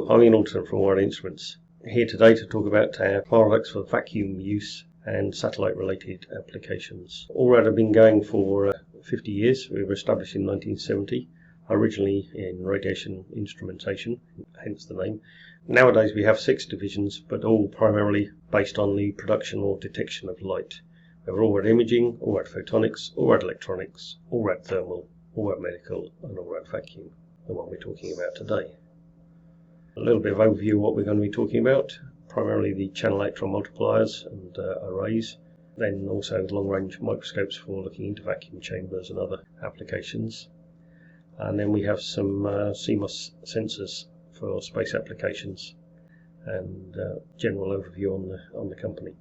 Hello, I'm Ian Alderton from Alrad Instruments, here today to talk about our products for vacuum use and satellite related applications. Alrad have been going for 50 years. We were established in 1970, originally in radiation instrumentation, hence the name. Nowadays we have 6 divisions, but all primarily based on the production or detection of light. We have Alrad Imaging, Alrad Photonics, Alrad Electronics, Alrad Thermal, Alrad Medical and Alrad Vacuum, the one we're talking about today. A little bit of overview of what we're going to be talking about, primarily the channel electron multipliers and arrays, then also long-range microscopes for looking into vacuum chambers and other applications. And then we have some CMOS sensors for space applications and general overview on the company.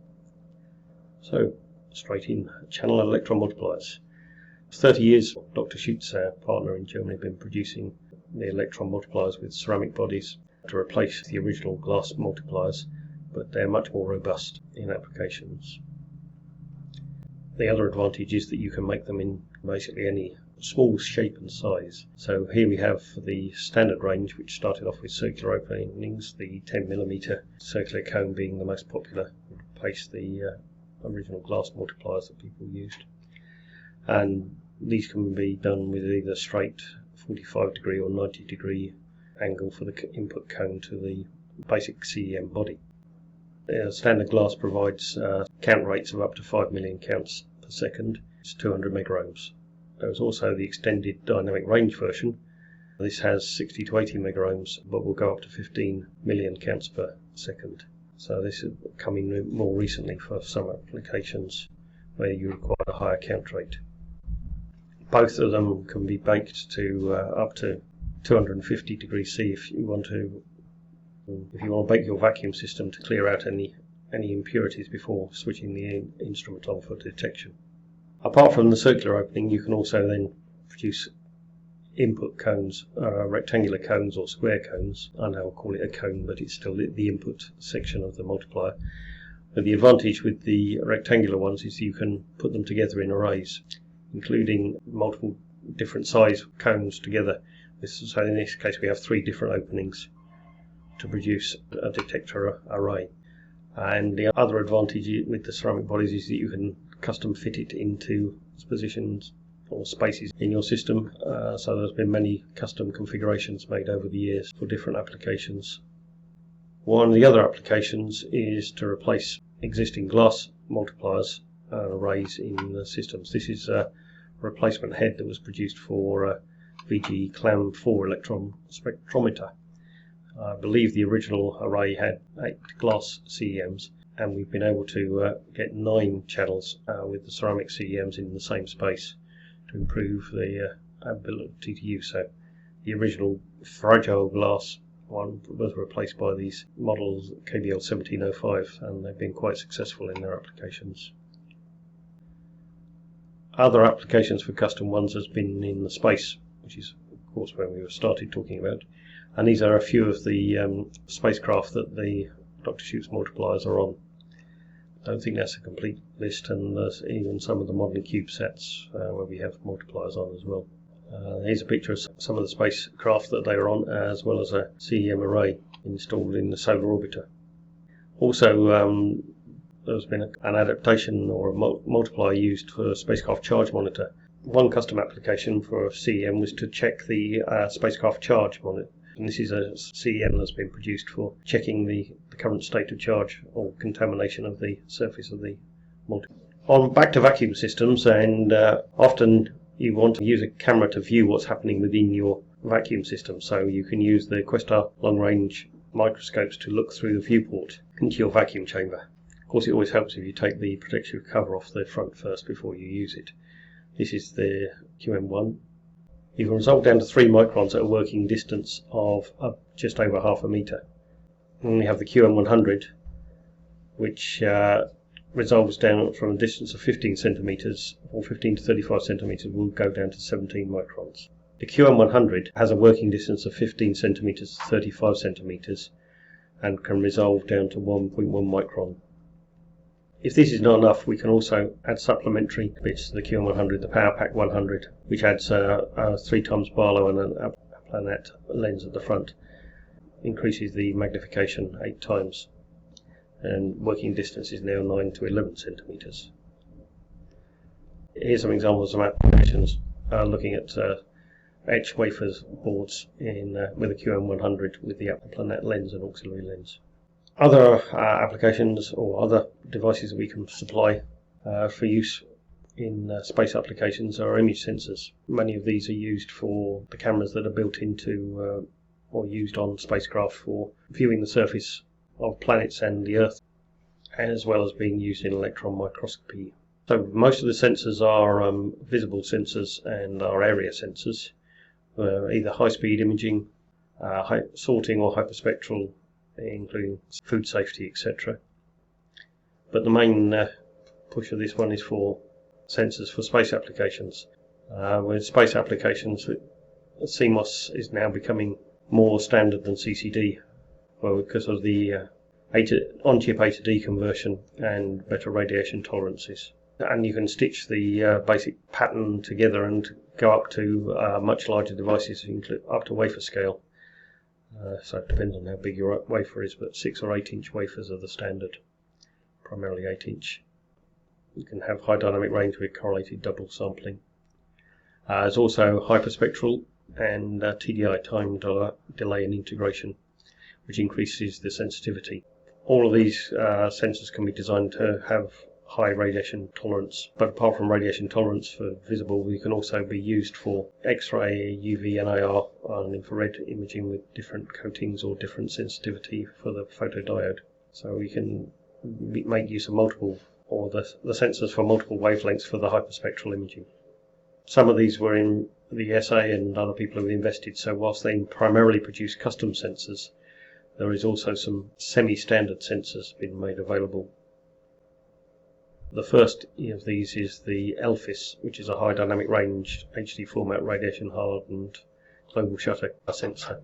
So, straight in, channel electron multipliers. 30 years, Dr. Schutz, our partner in Germany, have been producing the electron multipliers with ceramic bodies to replace the original glass multipliers, but they're much more robust in applications. The other advantage is that you can make them in basically any small shape and size. So here we have the standard range, which started off with circular openings, the 10mm circular cone being the most popular, replaced the original glass multipliers that people used. And these can be done with either straight 45° or 90° angle for the input cone to the basic CEM body. Standard glass provides count rates of up to 5 million counts per second. It's 200 megaohms. There is also the extended dynamic range version. This has 60 to 80 megaohms, but will go up to 15 million counts per second. So this is coming more recently for some applications where you require a higher count rate. Both of them can be baked to up to 250 degrees C if you want to bake your vacuum system to clear out any impurities before switching the instrument on for detection. Apart from the circular opening, you can also then produce input cones, rectangular cones or square cones. I know I'll call it a cone, but it's still the input section of the multiplier. But the advantage with the rectangular ones is you can put them together in arrays, including multiple different size cones together. So in this case we have 3 different openings to produce a detector array. And the other advantage with the ceramic bodies is that you can custom fit it into positions or spaces in your system. So there's been many custom configurations made over the years for different applications. One of the other applications is to replace existing glass multipliers and arrays in the systems. This is a replacement head that was produced for VG Clam 4 electron spectrometer. I believe the original array had 8 glass CEMs, and we've been able to get 9 channels with the ceramic CEMs in the same space to improve the ability to use. So the original fragile glass one was replaced by these models KBL 1705, and they've been quite successful in their applications. Other applications for custom ones has been in the space, which is of course where we started talking about, and these are a few of the spacecraft that the Dr. Schutz multipliers are on. I don't think that's a complete list, and there's even some of the modern CubeSats where we have multipliers on as well. Here's a picture of some of the spacecraft that they are on, as well as a CEM array installed in the solar orbiter. Also, there's been an adaptation or a multiplier used for a spacecraft charge monitor. One custom application for CEM was to check the spacecraft charge monitor. And this is a CEM that's been produced for checking the current state of charge or contamination of the surface of the multiplier. Back to vacuum systems, and often you want to use a camera to view what's happening within your vacuum system. So you can use the Questar long-range microscopes to look through the viewport into your vacuum chamber. Of course, it always helps if you take the protective cover off the front first before you use it. This is the QM1. You can resolve down to 3 microns at a working distance of just over half a meter. And we have the QM100, which resolves down from a distance of 15 centimeters, or 15 to 35 centimeters, will go down to 17 microns. The QM100 has a working distance of 15 centimeters to 35 centimeters and can resolve down to 1.1 micron. If this is not enough, we can also add supplementary bits to the QM100, the Power Pack 100, which adds 3 times Barlow and a planet lens at the front. increases the magnification 8 times, and working distance is now 9 to 11 centimeters. Here's some examples of applications looking at etch wafers boards with a QM100 with the Planet lens and auxiliary lens. Other applications or other devices that we can supply for use in space applications are image sensors. Many of these are used for the cameras that are built into or used on spacecraft for viewing the surface of planets and the Earth, as well as being used in electron microscopy. So most of the sensors are visible sensors and are area sensors, either high-speed imaging, sorting or hyperspectral, including food safety, etc. But the main push of this one is for sensors for space applications. With space applications, CMOS is now becoming more standard than CCD, because of the on-chip A to D conversion and better radiation tolerances. And you can stitch the basic pattern together and go up to much larger devices, up to wafer scale. So it depends on how big your wafer is, but 6 or 8 inch wafers are the standard, primarily 8 inch. You can have high dynamic range with correlated double sampling. There's also hyperspectral and TDI, time delay and integration, which increases the sensitivity. All of these sensors can be designed to have high radiation tolerance, but apart from radiation tolerance for visible, they can also be used for X-ray, UV, NIR and infrared imaging with different coatings or different sensitivity for the photodiode. So we can make use of multiple, or the sensors for multiple wavelengths for the hyperspectral imaging. Some of these were in the SA and other people have invested, so whilst they primarily produce custom sensors, there is also some semi-standard sensors being made available. The first of these is the ELFIS, which is a high dynamic range HD format radiation hardened global shutter sensor,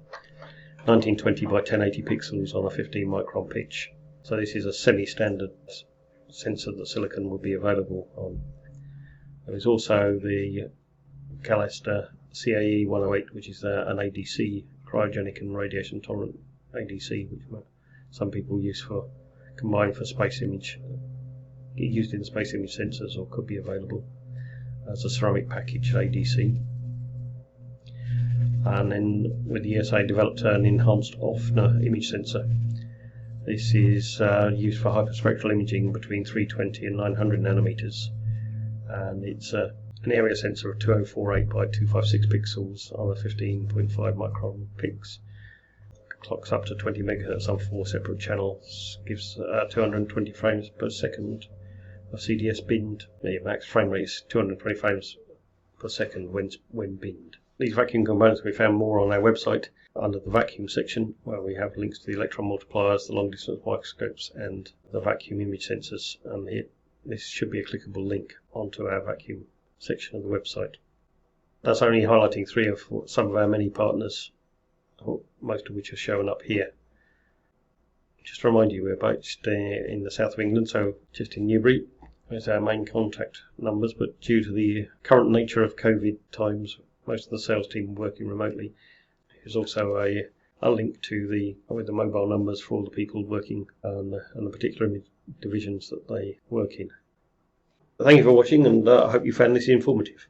1920 by 1080 pixels on a 15 micron pitch. So this is a semi-standard sensor that silicon will be available on. There is also the Calester CAE 108, which is an ADC, cryogenic and radiation tolerant ADC, which some people use for combined for space image, used in space image sensors, or could be available as a ceramic package ADC. And then with the ESA developed an enhanced OFNA image sensor. This is used for hyperspectral imaging between 320 and 900 nanometers, and it's an area sensor of 2048 by 256 pixels on a 15.5 micron pix. Clocks up to 20 megahertz on 4 separate channels, gives 220 frames per second of CDS binned. The max frame rate is 220 frames per second when binned. These vacuum components can be found more on our website under the vacuum section, where we have links to the electron multipliers, the long distance microscopes and the vacuum image sensors, and this should be a clickable link onto our vacuum section of the website. That's only highlighting 3 of some of our many partners, most of which are shown up here. Just to remind you, we're based in the south of England, so just in Newbury. There's our main contact numbers, but due to the current nature of COVID times, most of the sales team are working remotely. There's also a link to with the mobile numbers for all the people working on the particular divisions that they work in. Thank you for watching, and I hope you found this informative.